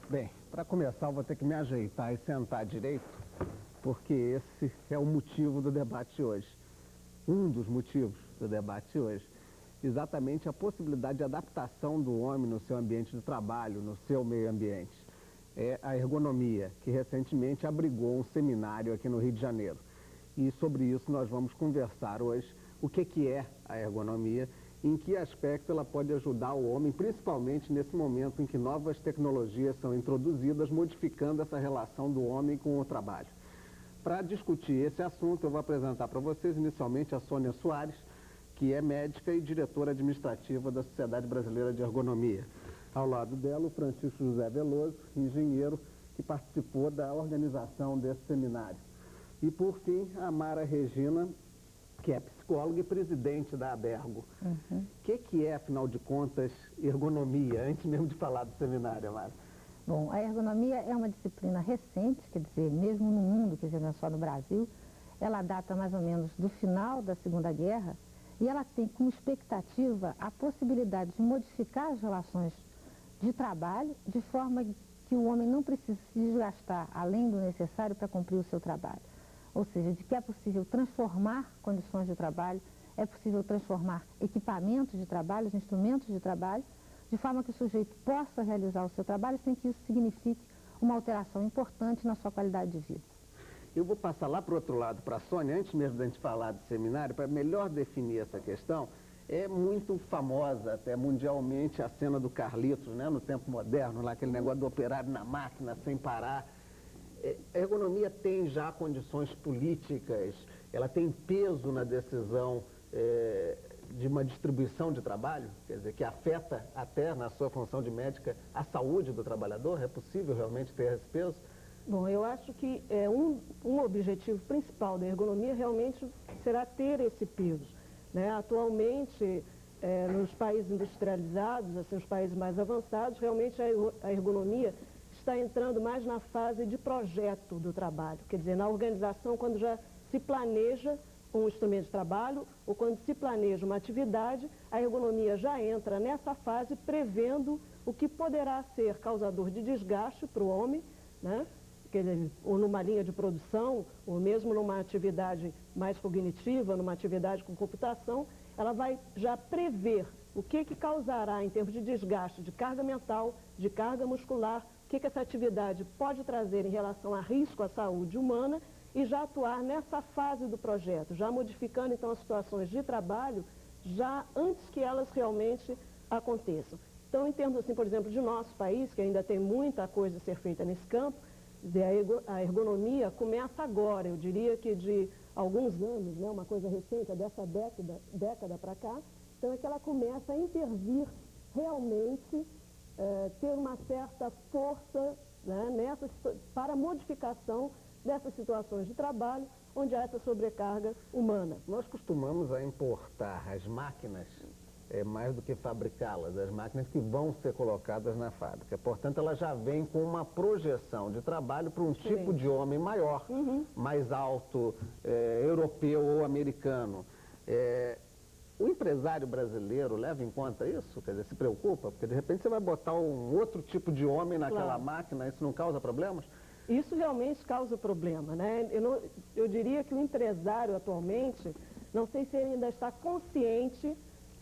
Bem, para começar eu vou ter que me ajeitar e sentar direito, porque esse é o motivo do debate hoje. Um dos motivos do debate hoje. Exatamente a possibilidade de adaptação do homem no seu ambiente de trabalho, no seu meio ambiente. É a ergonomia, que recentemente abrigou um seminário aqui no Rio de Janeiro. E sobre isso nós vamos conversar hoje o que é a ergonomia, em que aspecto ela pode ajudar o homem, principalmente nesse momento em que novas tecnologias são introduzidas, modificando essa relação do homem com o trabalho. Para discutir esse assunto, eu vou apresentar para vocês inicialmente a Sônia Soares, que é médica e diretora administrativa da Sociedade Brasileira de Ergonomia. Ao lado dela, o Francisco José Veloso, engenheiro, que participou da organização desse seminário. E, por fim, a Mara Regina, que é psicóloga e presidente da Abergo. O que é, afinal de contas, ergonomia, antes mesmo de falar do seminário, Mara? Bom, a ergonomia é uma disciplina recente, quer dizer, mesmo no mundo, quer dizer, não é só no Brasil, ela data mais ou menos do final da Segunda Guerra e ela tem como expectativa a possibilidade de modificar as relações de trabalho de forma que o homem não precise se desgastar além do necessário para cumprir o seu trabalho. Ou seja, de que é possível transformar condições de trabalho, é possível transformar equipamentos de trabalho, instrumentos de trabalho, de forma que o sujeito possa realizar o seu trabalho sem que isso signifique uma alteração importante na sua qualidade de vida. Eu vou passar lá para o outro lado, para a Sônia, antes mesmo da gente falar do seminário, para melhor definir essa questão. É muito famosa, até mundialmente, a cena do Carlitos, né, no tempo moderno, lá aquele negócio do operário na máquina, sem parar. A ergonomia tem já condições políticas, ela tem peso na decisão de uma distribuição de trabalho, quer dizer, que afeta até na sua função de médica a saúde do trabalhador? É possível realmente ter esse peso? Bom, eu acho que um objetivo principal da ergonomia realmente será ter esse peso, né? Atualmente, nos países industrializados, assim, os países mais avançados, realmente a ergonomia está entrando mais na fase de projeto do trabalho, quer dizer, na organização, quando já se planeja um instrumento de trabalho ou quando se planeja uma atividade, a ergonomia já entra nessa fase prevendo o que poderá ser causador de desgaste para o homem, né? Ou numa linha de produção, ou mesmo numa atividade mais cognitiva, numa atividade com computação, ela vai já prever o que causará em termos de desgaste de carga mental, de carga muscular, o que essa atividade pode trazer em relação a risco à saúde humana e já atuar nessa fase do projeto, já modificando então as situações de trabalho, já antes que elas realmente aconteçam. Então, em termos assim, por exemplo, de nosso país, que ainda tem muita coisa a ser feita nesse campo, a ergonomia começa agora, eu diria que de alguns anos, né, uma coisa recente, dessa década para cá, então é que ela começa a intervir realmente, ter uma certa força, né, para a modificação dessas situações de trabalho onde há essa sobrecarga humana. Nós costumamos a importar as máquinas mais do que fabricá-las, as máquinas que vão ser colocadas na fábrica. Portanto, ela já vem com uma projeção de trabalho para um tipo de homem maior, mais alto, europeu ou americano. O empresário brasileiro leva em conta isso? Quer dizer, se preocupa? Porque de repente você vai botar um outro tipo de homem naquela máquina, isso não causa problemas? Isso realmente causa problema, né? Eu diria que o empresário atualmente, não sei se ele ainda está consciente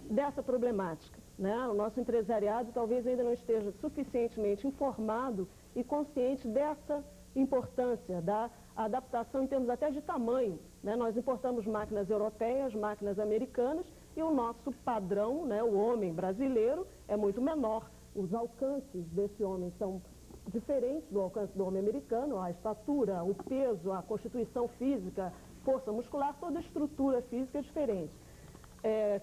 dessa problemática, né? O nosso empresariado talvez ainda não esteja suficientemente informado e consciente dessa importância da adaptação em termos até de tamanho, né? Nós importamos máquinas europeias, máquinas americanas e o nosso padrão, né, o homem brasileiro, é muito menor. Os alcances desse homem são diferentes do alcance do homem americano, a estatura, o peso, a constituição física, força muscular, toda a estrutura física é diferente.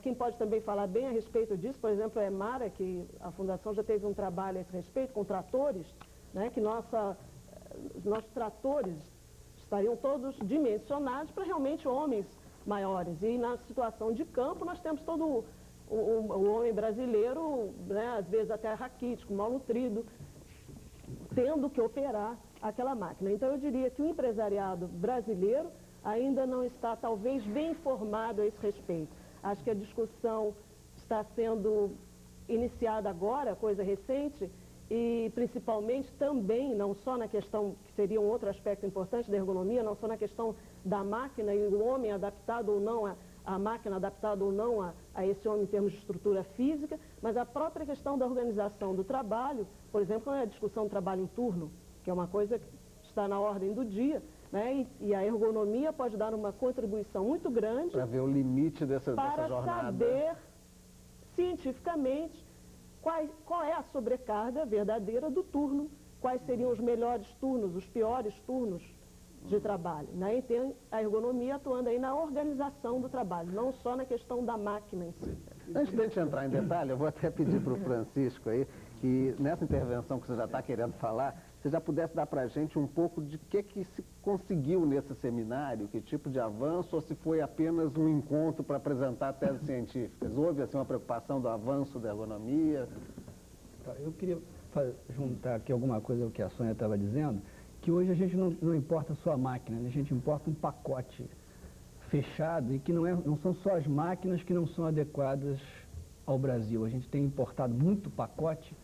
Quem pode também falar bem a respeito disso, por exemplo, é Mara, que a Fundação já teve um trabalho a esse respeito com tratores, né, que nossos tratores estariam todos dimensionados para realmente homens maiores. E na situação de campo nós temos todo o homem brasileiro, né, às vezes até raquítico, mal nutrido, tendo que operar aquela máquina. Então eu diria que o empresariado brasileiro ainda não está talvez bem informado a esse respeito. Acho que a discussão está sendo iniciada agora, coisa recente, e principalmente também, não só na questão, que seria um outro aspecto importante da ergonomia, não só na questão da máquina e o homem adaptado ou não a máquina adaptada ou não a esse homem em termos de estrutura física, mas a própria questão da organização do trabalho, por exemplo, a discussão do trabalho em turno, que é uma coisa que está na ordem do dia, né? E a ergonomia pode dar uma contribuição muito grande para ver o limite dessa jornada. Para saber cientificamente qual é a sobrecarga verdadeira do turno, quais seriam os melhores turnos, os piores turnos de trabalho, né? E tem a ergonomia atuando aí na organização do trabalho, não só na questão da máquina em si. Antes de a gente entrar em detalhe, eu vou até pedir para o Francisco aí, que nessa intervenção que você já está querendo falar, você já pudesse dar para a gente um pouco de que se conseguiu nesse seminário, que tipo de avanço, ou se foi apenas um encontro para apresentar teses científicas. Houve assim, uma preocupação do avanço da ergonomia? Eu queria juntar aqui alguma coisa ao que a Sônia estava dizendo, que hoje a gente não importa só a máquina, né? A gente importa um pacote fechado e que não são só as máquinas que não são adequadas ao Brasil. A gente tem importado muito pacote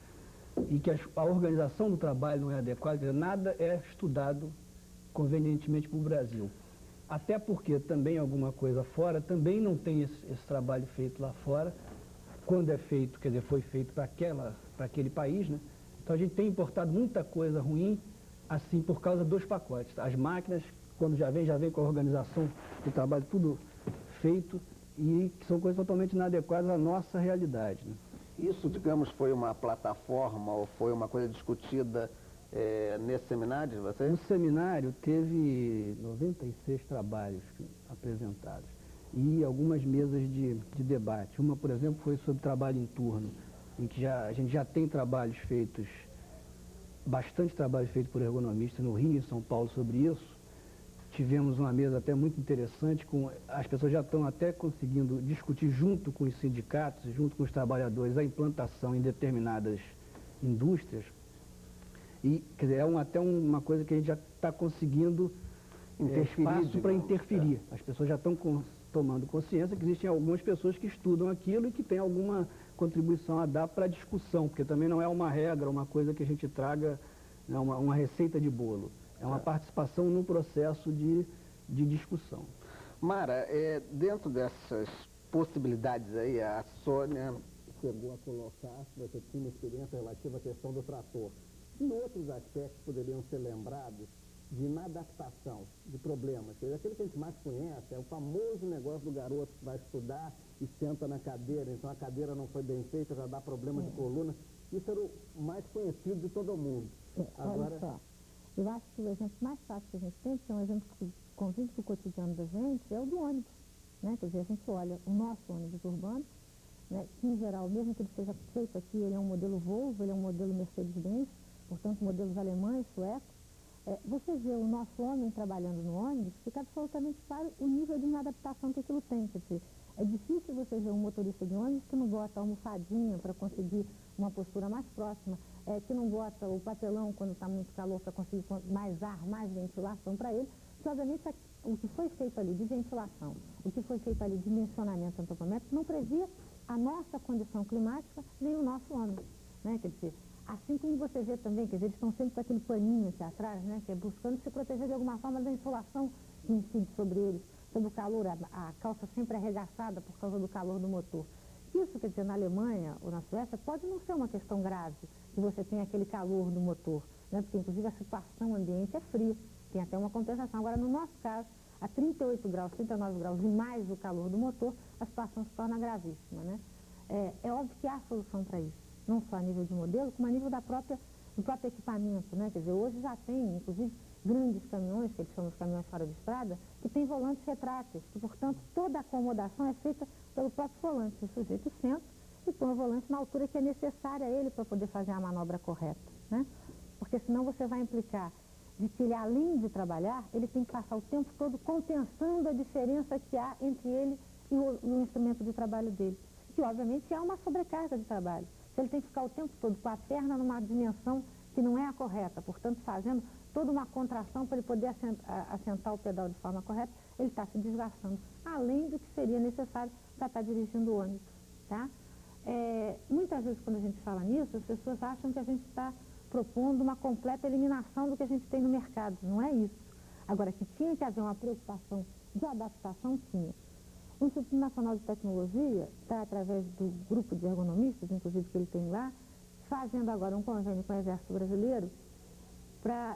e que a organização do trabalho não é adequada, nada é estudado convenientemente para o Brasil. Até porque também alguma coisa fora, também não tem esse trabalho feito lá fora, quando é feito, quer dizer, foi feito para aquele país, né? Então a gente tem importado muita coisa ruim, assim, por causa dos pacotes. As máquinas, quando já vem com a organização do trabalho tudo feito e que são coisas totalmente inadequadas à nossa realidade, né? Isso, digamos, foi uma plataforma ou foi uma coisa discutida nesse seminário de vocês? No seminário teve 96 trabalhos apresentados e algumas mesas de debate. Uma, por exemplo, foi sobre trabalho em turno, em que a gente já tem trabalhos feitos, bastante trabalho feito por ergonomistas no Rio e São Paulo sobre isso. Tivemos uma mesa até muito interessante, as pessoas já estão até conseguindo discutir junto com os sindicatos, junto com os trabalhadores, a implantação em determinadas indústrias. E, quer dizer, até uma coisa que a gente já está conseguindo espaço para interferir. As pessoas já estão tomando consciência que existem algumas pessoas que estudam aquilo e que têm alguma contribuição a dar para a discussão, porque também não é uma regra, uma coisa que a gente traga, uma receita de bolo. É uma participação no processo de discussão. Mara, dentro dessas possibilidades aí, a Sônia chegou a colocar, você tinha uma experiência relativa à questão do trator. E outros aspectos poderiam ser lembrados de inadaptação, de problemas. Aquele que a gente mais conhece é o famoso negócio do garoto que vai estudar e senta na cadeira, então a cadeira não foi bem feita, já dá problema de coluna. Isso era o mais conhecido de todo mundo. Agora... Olha só. Eu acho que o exemplo mais fácil que a gente tem, que é um exemplo que convive com o cotidiano da gente, é o do ônibus, né? Quer dizer, a gente olha o nosso ônibus urbano, né? Que em geral, mesmo que ele seja feito aqui, ele é um modelo Volvo, ele é um modelo Mercedes-Benz, portanto, modelos alemães, suecos. Você vê o nosso homem trabalhando no ônibus, fica absolutamente claro o nível de inadaptação que aquilo tem. Quer dizer, é difícil você ver um motorista de ônibus que não bota a almofadinha para conseguir uma postura mais próxima, que não bota o papelão quando está muito calor para conseguir mais ar, mais ventilação para ele. Que, obviamente, o que foi feito ali de ventilação, o que foi feito ali de dimensionamento antropométrico, não previa a nossa condição climática nem o nosso ônibus, né? Quer dizer, assim como você vê também, quer dizer, eles estão sempre com aquele paninho aqui atrás, né? Que é buscando se proteger de alguma forma da insolação que incide sobre eles, sobre o calor, a calça sempre arregaçada por causa do calor do motor. Isso, quer dizer, na Alemanha ou na Suécia, pode não ser uma questão grave, que você tem aquele calor do motor, né? Porque, inclusive, a situação ambiente é fria, tem até uma compensação. Agora, no nosso caso, a 38 graus, 39 graus e mais o calor do motor, a situação se torna gravíssima, né? É óbvio que há solução para isso, não só a nível de modelo, como a nível do próprio equipamento, né? Quer dizer, hoje já tem, inclusive, grandes caminhões, que eles chamam de caminhões fora de estrada, que tem volantes retráteis, que, portanto, toda a acomodação é feita pelo próprio volante. O sujeito senta e põe o volante na altura que é necessária a ele para poder fazer a manobra correta, né? Porque senão você vai implicar de que ele, além de trabalhar, ele tem que passar o tempo todo compensando a diferença que há entre ele e o instrumento de trabalho dele, que, obviamente, é uma sobrecarga de trabalho. Se ele tem que ficar o tempo todo com a perna numa dimensão que não é a correta, portanto, fazendo toda uma contração para ele poder assentar o pedal de forma correta, ele está se desgastando, além do que seria necessário para estar dirigindo o ônibus, tá? Muitas vezes, quando a gente fala nisso, as pessoas acham que a gente está propondo uma completa eliminação do que a gente tem no mercado. Não é isso. Agora, que tinha que haver uma preocupação de adaptação, tinha. O Instituto Nacional de Tecnologia está, através do grupo de ergonomistas, inclusive que ele tem lá, fazendo agora um convênio com o Exército Brasileiro,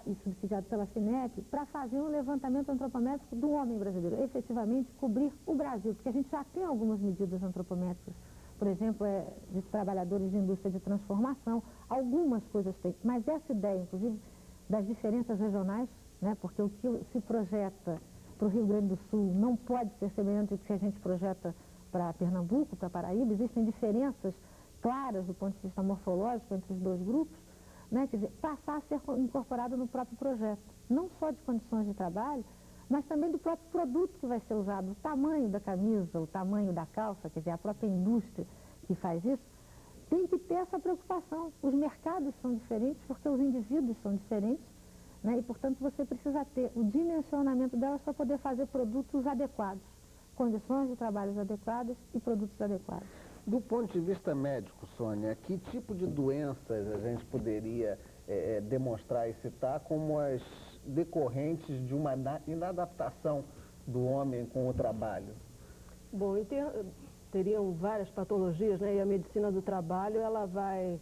e subsidiado pela FINEP, para fazer um levantamento antropométrico do homem brasileiro, efetivamente cobrir o Brasil, porque a gente já tem algumas medidas antropométricas, por exemplo, de trabalhadores de indústria de transformação, algumas coisas tem, mas essa ideia, inclusive, das diferenças regionais, né, porque o que se projeta para o Rio Grande do Sul não pode ser semelhante ao que a gente projeta para Pernambuco, para Paraíba, existem diferenças claras do ponto de vista morfológico entre os dois grupos, né, quer dizer, passar a ser incorporado no próprio projeto, não só de condições de trabalho, mas também do próprio produto que vai ser usado, o tamanho da camisa, o tamanho da calça, quer dizer, a própria indústria que faz isso, tem que ter essa preocupação. Os mercados são diferentes porque os indivíduos são diferentes, né, e, portanto, você precisa ter o dimensionamento delas para poder fazer produtos adequados, condições de trabalho adequadas e produtos adequados. Do ponto de vista médico, Sônia, que tipo de doenças a gente poderia demonstrar e citar como as decorrentes de uma inadaptação do homem com o trabalho? Bom, teriam várias patologias, né? E a medicina do trabalho, ela vai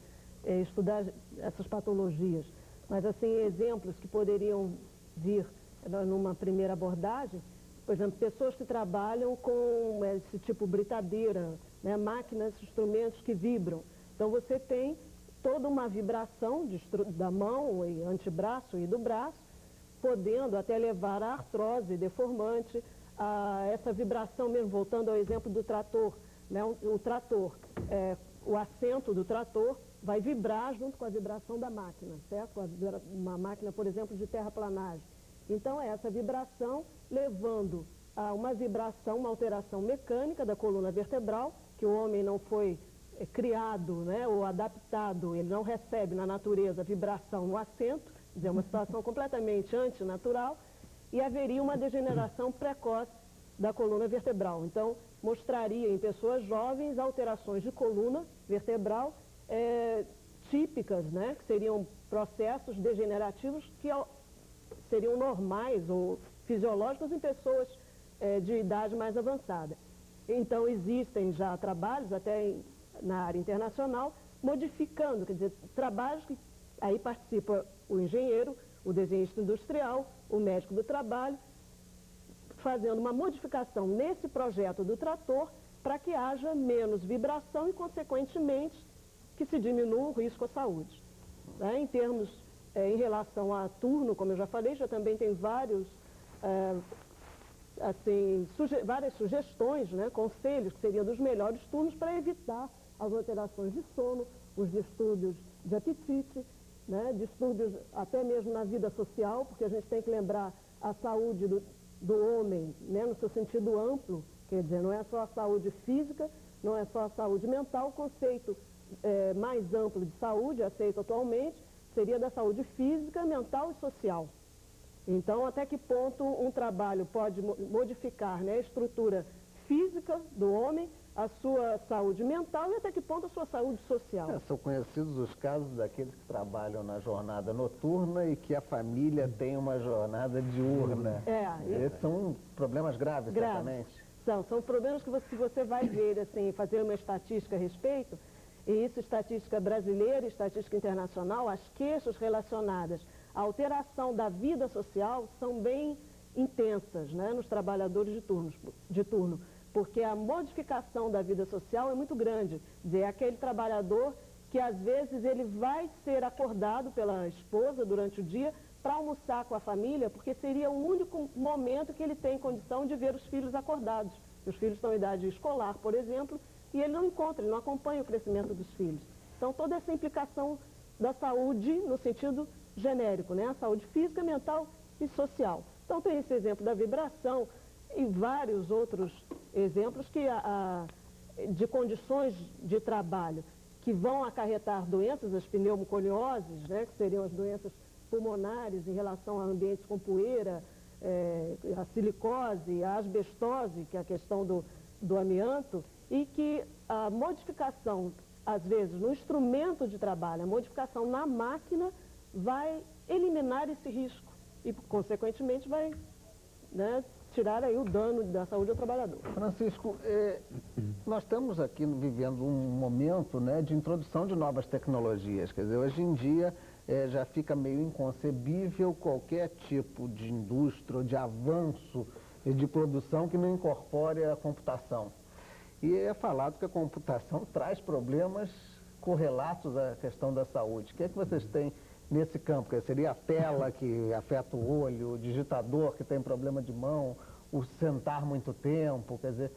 estudar essas patologias. Mas, assim, exemplos que poderiam vir numa primeira abordagem, por exemplo, pessoas que trabalham com esse tipo britadeira, né, máquinas, instrumentos que vibram. Então, você tem toda uma vibração da mão e antebraço e do braço, podendo até levar a artrose deformante, a essa vibração mesmo, voltando ao exemplo do trator, né, o trator, o assento do trator vai vibrar junto com a vibração da máquina, certo? Uma máquina, por exemplo, de terraplanagem. Então, é essa vibração levando a uma vibração, uma alteração mecânica da coluna vertebral, que o homem não foi criado, né, ou adaptado, ele não recebe na natureza vibração no assento, quer dizer, uma situação completamente antinatural, e haveria uma degeneração precoce da coluna vertebral. Então, mostraria em pessoas jovens alterações de coluna vertebral típicas, né, que seriam processos degenerativos que seriam normais ou fisiológicos em pessoas de idade mais avançada. Então, existem já trabalhos, até na área internacional, modificando, quer dizer, trabalhos que aí participa o engenheiro, o desenhista industrial, o médico do trabalho, fazendo uma modificação nesse projeto do trator para que haja menos vibração e, consequentemente, que se diminua o risco à saúde. Né? Em termos, em relação a turno, como eu já falei, já também tem várias sugestões, né, conselhos que seriam dos melhores turnos para evitar as alterações de sono, os distúrbios de apetite, né, distúrbios até mesmo na vida social, porque a gente tem que lembrar a saúde do homem, né, no seu sentido amplo, quer dizer, não é só a saúde física, não é só a saúde mental, o conceito mais amplo de saúde, aceito atualmente, seria da saúde física, mental e social. Então, até que ponto um trabalho pode modificar, né, a estrutura física do homem, a sua saúde mental e até que ponto a sua saúde social. São conhecidos os casos daqueles que trabalham na jornada noturna e que a família tem uma jornada diurna. Esses são problemas graves, certamente. São problemas que você vai ver, assim, fazer uma estatística a respeito, e isso, estatística brasileira, estatística internacional, as queixas relacionadas à alteração da vida social são bem intensas, né, nos trabalhadores de turno, porque a modificação da vida social é muito grande. Quer dizer, é aquele trabalhador que às vezes ele vai ser acordado pela esposa durante o dia para almoçar com a família, porque seria o único momento que ele tem condição de ver os filhos acordados. Os filhos estão em idade escolar, por exemplo, e ele não encontra, ele não acompanha o crescimento dos filhos. Então, toda essa implicação da saúde no sentido genérico, né? A saúde física, mental e social. Então, tem esse exemplo da vibração e vários outros exemplos de condições de trabalho que vão acarretar doenças, as pneumoconioses, né? Que seriam as doenças pulmonares em relação a ambientes com poeira, a silicose, a asbestose, que é a questão do amianto, e que a modificação, às vezes, no instrumento de trabalho, a modificação na máquina vai eliminar esse risco e, consequentemente, vai, né, tirar aí o dano da saúde ao trabalhador. Francisco, nós estamos aqui vivendo um momento, né, de introdução de novas tecnologias. Quer dizer, hoje em dia já fica meio inconcebível qualquer tipo de indústria ou de avanço de produção que não incorpore a computação. E é falado que a computação traz problemas correlatos à questão da saúde. O que é que vocês têm nesse campo? Que seria a tela que afeta o olho, o digitador que tem problema de mão, o sentar muito tempo, quer dizer,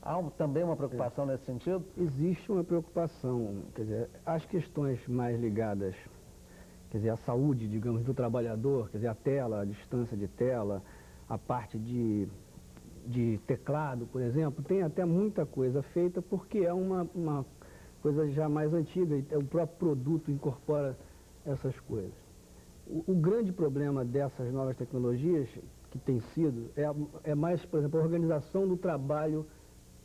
há também uma preocupação nesse sentido? Existe uma preocupação, quer dizer, as questões mais ligadas, quer dizer, à saúde, digamos, do trabalhador, quer dizer, a tela, a distância de tela, a parte de teclado, por exemplo, tem até muita coisa feita porque é uma coisa já mais antiga e o próprio produto incorpora essas coisas. O grande problema dessas novas tecnologias que tem sido é mais, por exemplo, a organização do trabalho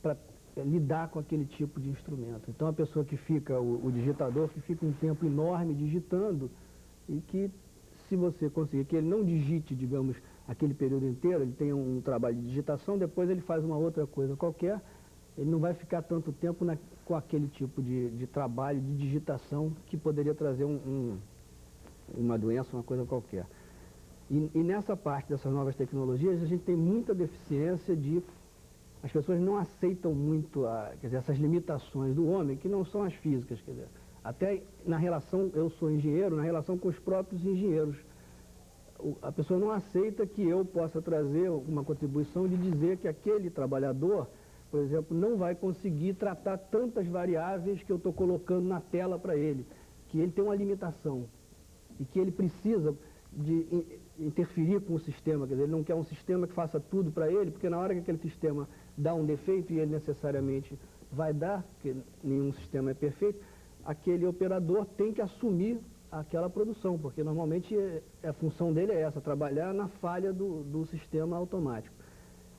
para lidar com aquele tipo de instrumento. Então a pessoa que fica, o digitador, que fica um tempo enorme digitando e que, se você conseguir que ele não digite, digamos, aquele período inteiro, ele tem um trabalho de digitação, depois ele faz uma outra coisa qualquer, ele não vai ficar tanto tempo com aquele tipo de trabalho de digitação que poderia trazer uma doença, uma coisa qualquer. E nessa parte dessas novas tecnologias, a gente tem muita deficiência as pessoas não aceitam muito, quer dizer, essas limitações do homem, que não são as físicas, quer dizer, até na relação, eu sou engenheiro, na relação com os próprios engenheiros. A pessoa não aceita que eu possa trazer uma contribuição de dizer que aquele trabalhador, por exemplo, não vai conseguir tratar tantas variáveis que eu estou colocando na tela para ele, que ele tem uma limitação e que ele precisa de interferir com o sistema, quer dizer, ele não quer um sistema que faça tudo para ele, porque na hora que aquele sistema dá um defeito, e ele necessariamente vai dar, porque nenhum sistema é perfeito, aquele operador tem que assumir aquela produção, porque normalmente a função dele é essa, trabalhar na falha do sistema automático.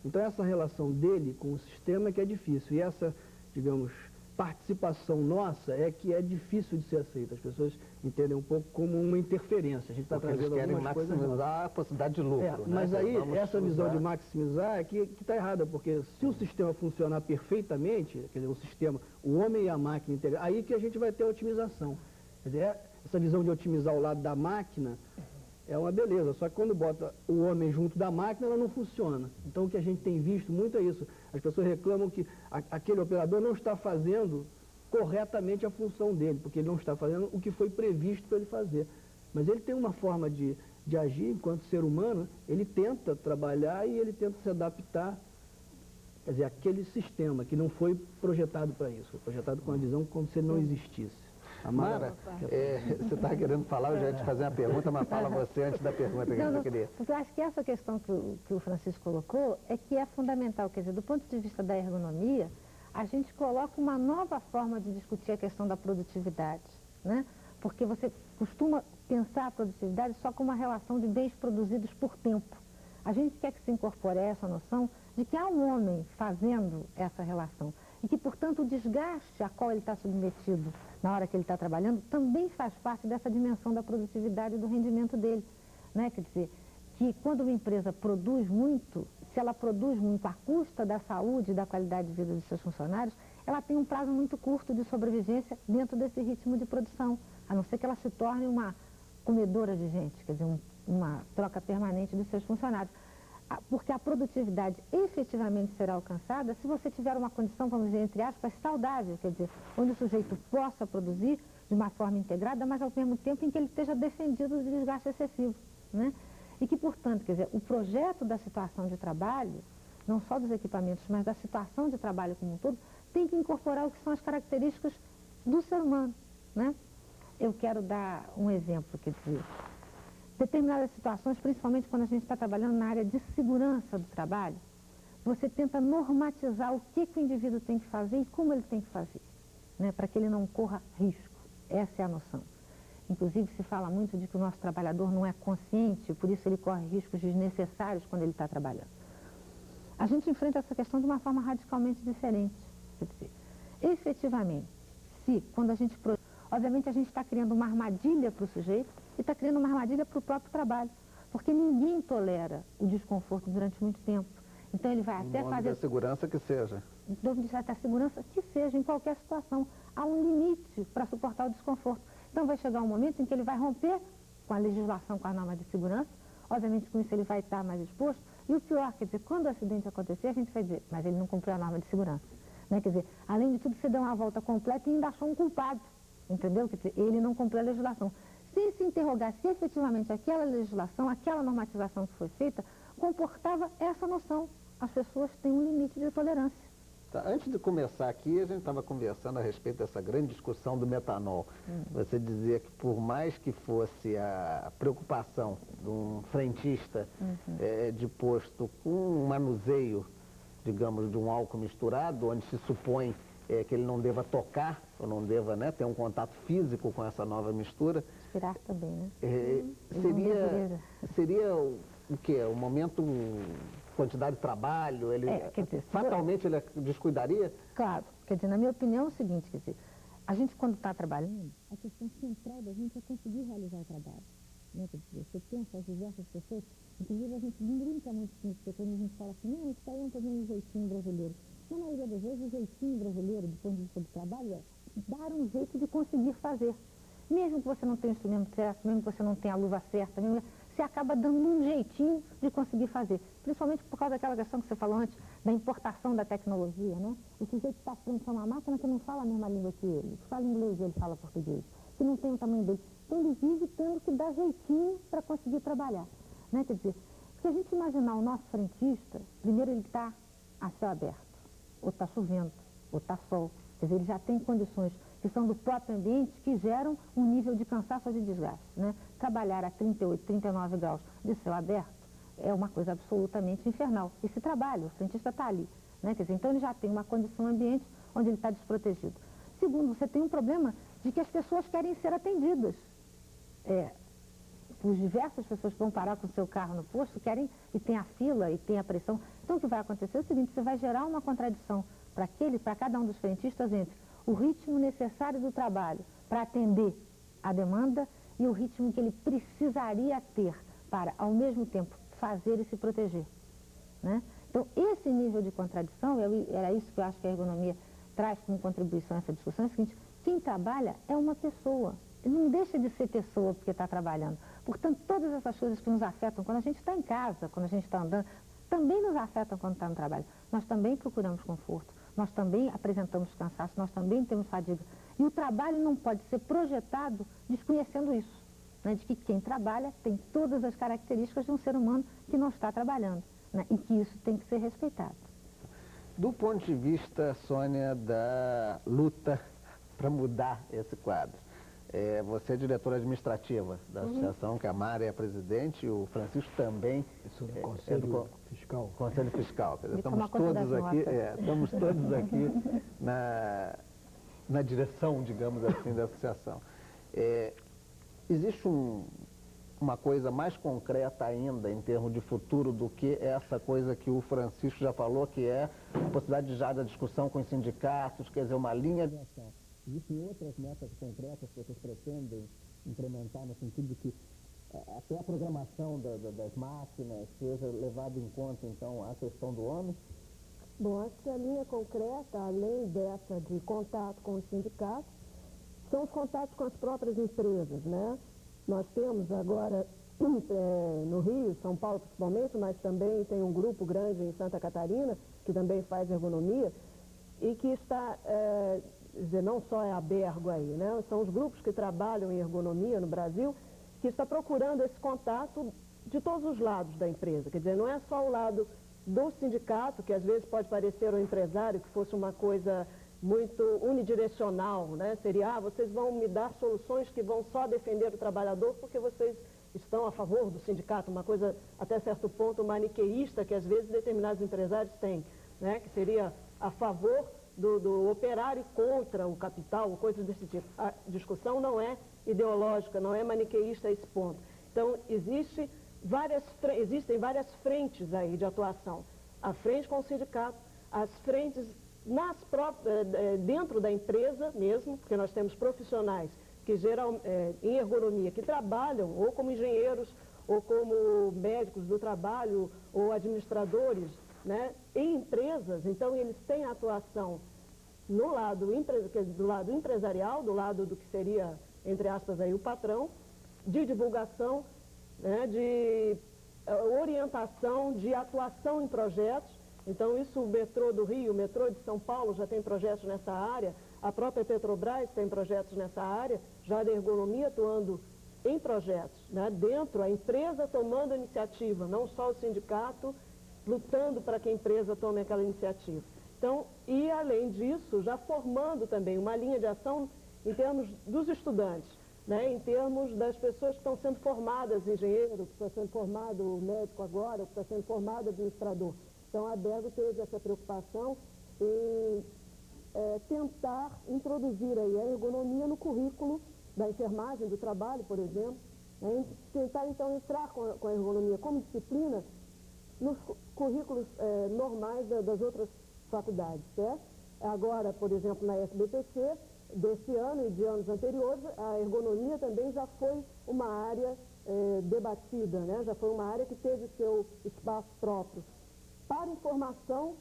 Então essa relação dele com o sistema é que é difícil, e essa, digamos, participação nossa é que é difícil de ser aceita. As pessoas entendem um pouco como uma interferência. A gente está trazendo algumas coisas... Eles querem maximizar a possibilidade de lucro. Mas aí, essa visão de maximizar é que está errada, porque se o sistema funcionar perfeitamente, quer dizer, o sistema, o homem e a máquina integrados, aí que a gente vai ter a otimização. Quer dizer, essa visão de otimizar o lado da máquina é uma beleza, só que quando bota o homem junto da máquina, ela não funciona. Então o que a gente tem visto muito é isso. As pessoas reclamam que aquele operador não está fazendo corretamente a função dele, porque ele não está fazendo o que foi previsto para ele fazer. Mas ele tem uma forma de agir enquanto ser humano, ele tenta trabalhar e ele tenta se adaptar, quer dizer, àquele sistema que não foi projetado para isso, foi projetado com a visão como se ele não existisse. Mara, você está querendo falar, eu já ia te fazer uma pergunta, mas fala você antes da pergunta que eu queria. Porque eu acho que essa questão que o Francisco colocou é que é fundamental, quer dizer, do ponto de vista da ergonomia, a gente coloca uma nova forma de discutir a questão da produtividade, né? Porque você costuma pensar a produtividade só como uma relação de bens produzidos por tempo. A gente quer que se incorpore essa noção de que há um homem fazendo essa relação e que, portanto, o desgaste a qual ele está submetido na hora que ele está trabalhando também faz parte dessa dimensão da produtividade e do rendimento dele, né? Quer dizer, que quando uma empresa produz muito, se ela produz muito à custa da saúde e da qualidade de vida dos seus funcionários, ela tem um prazo muito curto de sobrevivência dentro desse ritmo de produção, a não ser que ela se torne uma comedora de gente, quer dizer, uma troca permanente dos seus funcionários. Porque a produtividade efetivamente será alcançada se você tiver uma condição, vamos dizer, entre aspas, saudável, quer dizer, onde o sujeito possa produzir de uma forma integrada, mas ao mesmo tempo em que ele esteja defendido do desgaste excessivo, né? E que, portanto, quer dizer, o projeto da situação de trabalho, não só dos equipamentos, mas da situação de trabalho como um todo, tem que incorporar o que são as características do ser humano, né? Eu quero dar um exemplo, quer dizer, determinadas situações, principalmente quando a gente está trabalhando na área de segurança do trabalho, você tenta normatizar o que o indivíduo tem que fazer e como ele tem que fazer, né, para que ele não corra risco. Essa é a noção. Inclusive, se fala muito de que o nosso trabalhador não é consciente, por isso ele corre riscos desnecessários quando ele está trabalhando. A gente enfrenta essa questão de uma forma radicalmente diferente. Quer dizer, efetivamente, se quando a gente... Obviamente a gente está criando uma armadilha para o sujeito e está criando uma armadilha para o próprio trabalho, porque ninguém tolera o desconforto durante muito tempo. Então ele vai até fazer... da segurança que seja. Da segurança que seja, em qualquer situação. Há um limite para suportar o desconforto. Então vai chegar um momento em que ele vai romper com a legislação, com a norma de segurança. Obviamente com isso ele vai estar mais exposto. E o pior, quer dizer, quando o acidente acontecer, a gente vai dizer, mas ele não cumpriu a norma de segurança. Né? Quer dizer, além de tudo, você deu uma volta completa e ainda achou um culpado. Entendeu? Quer dizer, ele não cumpriu a legislação. Se se interrogar se efetivamente aquela legislação, aquela normatização que foi feita, comportava essa noção. As pessoas têm um limite de tolerância. Tá, antes de começar aqui, a gente estava conversando a respeito dessa grande discussão do metanol. Você dizia que por mais que fosse a preocupação de um frentista de posto com um manuseio, digamos, de um álcool misturado, onde se supõe que ele não deva tocar, ou não deva, né, ter um contato físico com essa nova mistura. Respirar também, né? Seria o quê? O momento, quantidade de trabalho, ele quer dizer, fatalmente ele descuidaria? Claro, quer dizer, na minha opinião é o seguinte, quer dizer, a gente quando está trabalhando, a questão central da gente é conseguir realizar o trabalho. Né? Quer dizer, você pensa as diversas pessoas, inclusive a gente não brinca muito com isso, porque quando a gente fala assim, não, isso aí é um problema do jeitinho brasileiro. Na maioria das vezes, o jeitinho brasileiro, do ponto de vista do trabalho, é dar um jeito de conseguir fazer. Mesmo que você não tenha o instrumento certo, mesmo que você não tenha a luva certa, você acaba dando um jeitinho de conseguir fazer. Principalmente por causa daquela questão que você falou antes, da importação da tecnologia, né? O sujeito está frente a uma máquina que não fala a mesma língua que ele, que fala inglês e ele fala português, que não tem o tamanho dele. Então ele vive tendo que dar jeitinho para conseguir trabalhar. Né? Quer dizer, se a gente imaginar o nosso frentista, primeiro ele está a céu aberto, ou está chovendo, ou está sol. Quer dizer, ele já tem condições que são do próprio ambiente que geram um nível de cansaço ou de desgaste. Né? Trabalhar a 38, 39 graus de céu aberto é uma coisa absolutamente infernal. Esse trabalho, o frentista está ali. Né? Quer dizer, então ele já tem uma condição ambiente onde ele está desprotegido. Segundo, você tem um problema de que as pessoas querem ser atendidas. Os diversas pessoas que vão parar com o seu carro no posto querem, e tem a fila, e tem a pressão. Então o que vai acontecer é o seguinte, você vai gerar uma contradição para cada um dos frentistas entre o ritmo necessário do trabalho para atender a demanda e o ritmo que ele precisaria ter para, ao mesmo tempo, fazer e se proteger. Né? Então esse nível de contradição, era isso que eu acho que a ergonomia traz como contribuição a essa discussão, é o seguinte, quem trabalha é uma pessoa. Ele não deixa de ser pessoa porque está trabalhando. Portanto, todas essas coisas que nos afetam quando a gente está em casa, quando a gente está andando, também nos afetam quando está no trabalho. Nós também procuramos conforto, nós também apresentamos cansaço, nós também temos fadiga. E o trabalho não pode ser projetado desconhecendo isso, né? De que quem trabalha tem todas as características de um ser humano que não está trabalhando, né? E que isso tem que ser respeitado. Do ponto de vista, Sônia, da luta para mudar esse quadro, você é diretora administrativa da associação, que a Mari é presidente, o Francisco também do Conselho Fiscal. Conselho Fiscal. Quer dizer, estamos todos aqui na direção, digamos assim, da associação. Existe uma coisa mais concreta ainda em termos de futuro do que essa coisa que o Francisco já falou, que é a possibilidade já da discussão com os sindicatos, quer dizer, uma linha de ação. Existem outras metas concretas que vocês pretendem implementar no sentido de que até a programação das máquinas seja levada em conta, então, a questão do homem? Bom, acho que a linha concreta, além dessa de contato com os sindicatos, são os contatos com as próprias empresas, né? Nós temos agora no Rio, São Paulo principalmente, mas também tem um grupo grande em Santa Catarina, que também faz ergonomia, e que está... Quer dizer, não só é a Bergo aí, né? São os grupos que trabalham em ergonomia no Brasil, que está procurando esse contato de todos os lados da empresa. Quer dizer, não é só o lado do sindicato, que às vezes pode parecer ao empresário que fosse uma coisa muito unidirecional, né? Seria, vocês vão me dar soluções que vão só defender o trabalhador porque vocês estão a favor do sindicato, uma coisa até certo ponto maniqueísta que às vezes determinados empresários têm, né? Que seria a favor do operário contra o capital, coisas desse tipo. A discussão não é ideológica, não é maniqueísta a esse ponto. Então, existem várias frentes aí de atuação. A frente com o sindicato, as frentes dentro da empresa mesmo, porque nós temos profissionais que em ergonomia que trabalham ou como engenheiros, ou como médicos do trabalho, ou administradores, né, em empresas. Então eles têm atuação do lado empresarial, do lado do que seria, entre aspas, aí, o patrão, de divulgação, né, de orientação, de atuação em projetos. Então isso o metrô do Rio, o metrô de São Paulo já tem projetos nessa área, a própria Petrobras tem projetos nessa área, já da ergonomia atuando em projetos, né, dentro, a empresa tomando a iniciativa, não só o sindicato lutando para que a empresa tome aquela iniciativa. Então, e além disso, já formando também uma linha de ação em termos dos estudantes, né, em termos das pessoas que estão sendo formadas, engenheiro, que está sendo formado médico agora, que está sendo formado administrador. Então, a Bergo teve essa preocupação em tentar introduzir aí a ergonomia no currículo da enfermagem, do trabalho, por exemplo, né, tentar então entrar com a ergonomia como disciplina nos currículos normais das outras faculdades, certo? Agora, por exemplo, na SBPC, desse ano e de anos anteriores, a ergonomia também já foi uma área debatida, né? Já foi uma área que teve seu espaço próprio para informação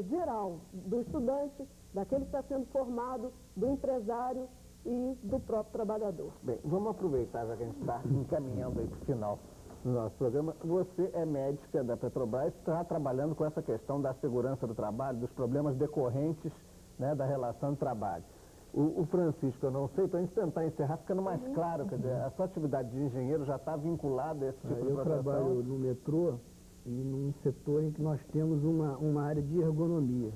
geral do estudante, daquele que está sendo formado, do empresário e do próprio trabalhador. Bem, vamos aproveitar, já que a gente está encaminhando aí para o final do nosso programa. Você é médica da Petrobras, está trabalhando com essa questão da segurança do trabalho, dos problemas decorrentes, né, da relação de trabalho. O Francisco, eu não sei, para a gente tentar encerrar, ficando mais claro, quer dizer, a sua atividade de engenheiro já está vinculada a esse tipo de proteção? Eu trabalho no metrô e num setor em que nós temos uma área de ergonomia,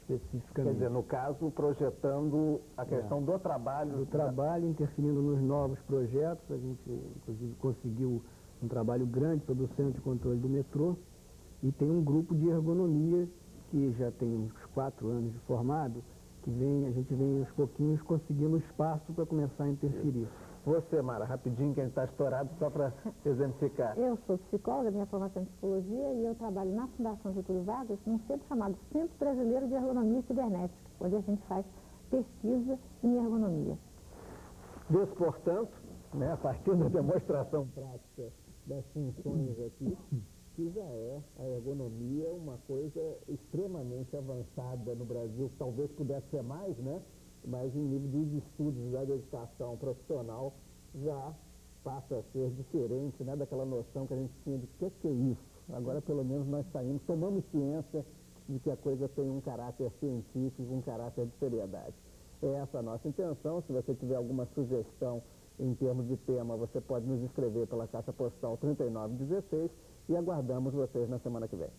especificamente. Quer dizer, no caso, projetando a questão do trabalho. Do trabalho, interferindo nos novos projetos. A gente, inclusive, conseguiu um trabalho grande sobre o Centro de Controle do Metrô e tem um grupo de ergonomia que já tem uns 4 anos de formado, que a gente vem aos pouquinhos conseguindo espaço para começar a interferir. Você, Mara, rapidinho, que a gente está estourado, só para exemplificar. Eu sou psicóloga, minha formação é em psicologia, e eu trabalho na Fundação Getúlio Vargas, num centro chamado Centro Brasileiro de Ergonomia Cibernética, onde a gente faz pesquisa em ergonomia. Desse, portanto, né, a partir da demonstração prática das funções aqui, que já é a ergonomia uma coisa extremamente avançada no Brasil, que talvez pudesse ser mais, né? Mas em nível dos estudos da dedicação profissional já passa a ser diferente, né, daquela noção que a gente tinha de que é isso. Agora, pelo menos, nós saímos, tomamos ciência de que a coisa tem um caráter científico, um caráter de seriedade. É essa a nossa intenção. Se você tiver alguma sugestão em termos de tema, você pode nos escrever pela Caixa Postal 3916 e aguardamos vocês na semana que vem.